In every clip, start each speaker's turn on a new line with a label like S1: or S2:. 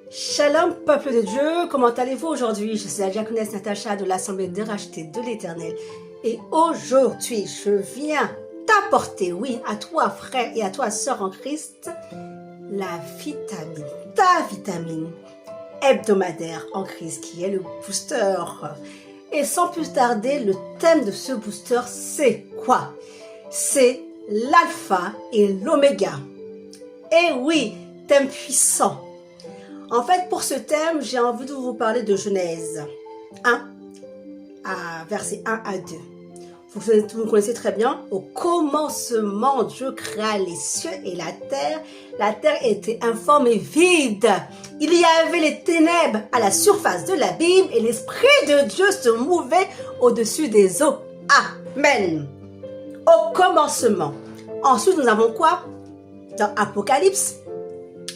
S1: Shalom peuple de Dieu, comment allez-vous aujourd'hui? Je suis la diaconesse Natacha de l'Assemblée des rachetés de l'Éternel et aujourd'hui je viens t'apporter, oui, à toi frère et à toi sœur en Christ, la vitamine, ta vitamine hebdomadaire en Christ qui est le booster. Et sans plus tarder, le thème de ce booster c'est quoi? C'est l'alpha et l'oméga. Et oui, thème puissant. En fait, pour ce thème, j'ai envie de vous parler de Genèse 1, versets 1 à 2. Vous connaissez très bien, au commencement, Dieu créa les cieux et la terre. La terre était informe et vide. Il y avait les ténèbres à la surface de l'abîme et l'Esprit de Dieu se mouvait au-dessus des eaux. Amen. Au commencement. Ensuite, nous avons quoi? Dans Apocalypse.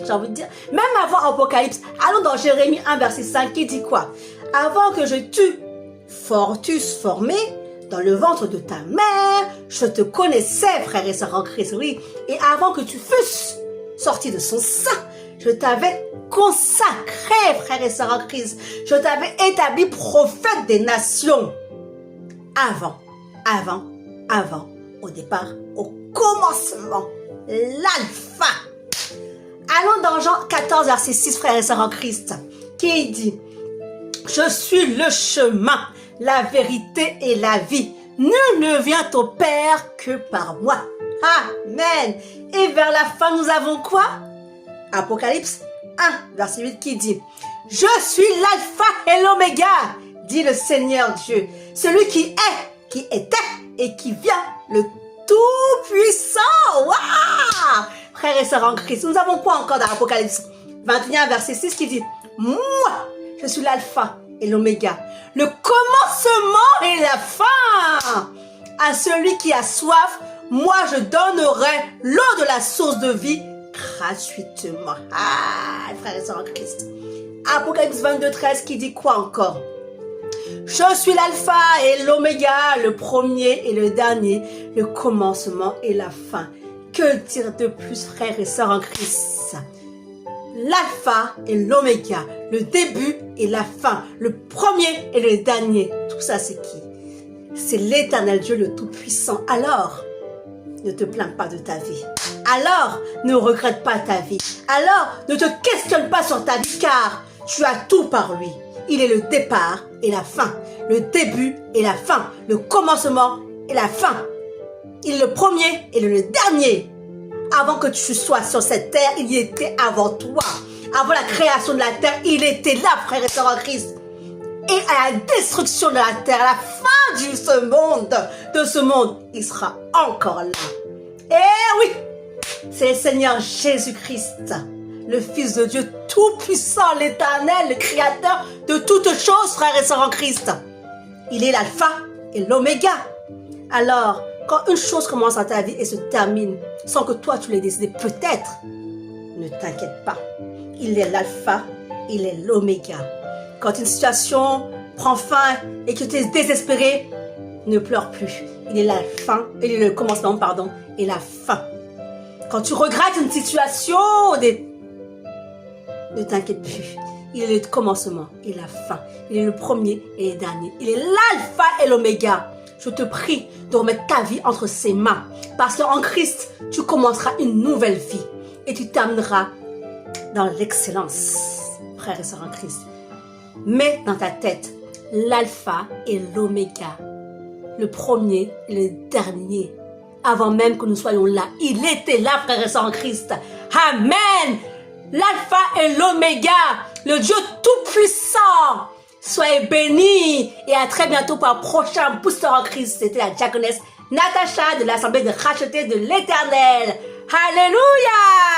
S1: J'ai envie de dire, même avant Apocalypse, allons dans Jérémie 1, verset 5, qui dit quoi? Avant que je t'eusse formé dans le ventre de ta mère, je te connaissais, frère et sœur en Christ, oui. Et avant que tu fusses sorti de son sein, je t'avais consacré, frère et sœur en Christ. Je t'avais établi prophète des nations. Avant, au départ, au commencement, l'alpha. Allons dans Jean 14, verset 6, frères et sœurs en Christ, qui dit « Je suis le chemin, la vérité et la vie. Nul ne vient au Père que par moi. » Amen. Et vers la fin, nous avons quoi? Apocalypse 1, verset 8, qui dit « Je suis l'alpha et l'oméga, dit le Seigneur Dieu, celui qui est, qui était et qui vient, le Tout-Puissant. » Waouh! Frères et sœurs en Christ, nous avons quoi encore dans l'Apocalypse 21, verset 6 qui dit « Moi, je suis l'alpha et l'oméga, le commencement et la fin. À celui qui a soif, moi je donnerai l'eau de la source de vie gratuitement. » Frères et sœurs en Christ. Apocalypse 22, 13 qui dit quoi encore? « Je suis l'alpha et l'oméga, le premier et le dernier, le commencement et la fin. » Que dire de plus, frères et sœurs en Christ? L'alpha et l'oméga, le début et la fin, le premier et le dernier. Tout ça, c'est qui? C'est l'Éternel Dieu, le Tout-Puissant. Alors, ne te plains pas de ta vie. Alors, ne regrette pas ta vie. Alors, ne te questionne pas sur ta vie, car tu as tout par lui. Il est le départ et la fin, le début et la fin, le commencement et la fin. Il est le premier et le dernier. Avant que tu sois sur cette terre, il y était avant toi. Avant la création de la terre, il était là, frère et sœur en Christ. Et à la destruction de la terre, à la fin de ce monde, il sera encore là. Eh oui, c'est le Seigneur Jésus-Christ, le Fils de Dieu Tout-Puissant, l'Éternel, le Créateur de toutes choses, frère et sœur en Christ. Il est l'alpha et l'oméga. Alors, quand une chose commence dans ta vie et se termine sans que toi tu l'aies décidé, peut-être, ne t'inquiète pas. Il est l'alpha, il est l'oméga. Quand une situation prend fin et que tu es désespéré, ne pleure plus. Il est la fin, il est le commencement, pardon, et la fin. Quand tu regrettes une situation, ne t'inquiète plus. Il est le commencement et la fin. Il est le premier et le dernier. Il est l'alpha et l'oméga. Je te prie de remettre ta vie entre ses mains. Parce qu'en Christ, tu commenceras une nouvelle vie. Et tu termineras dans l'excellence, frères et sœurs en Christ. Mets dans ta tête l'alpha et l'oméga. Le premier et le dernier. Avant même que nous soyons là. Il était là, frères et sœurs en Christ. Amen. L'alpha et l'oméga. Le Dieu tout-puissant. Soyez bénis et à très bientôt pour un prochain booster en Christ. C'était la diaconesse Natacha de l'Assemblée des rachetés de l'Éternel. Alléluia!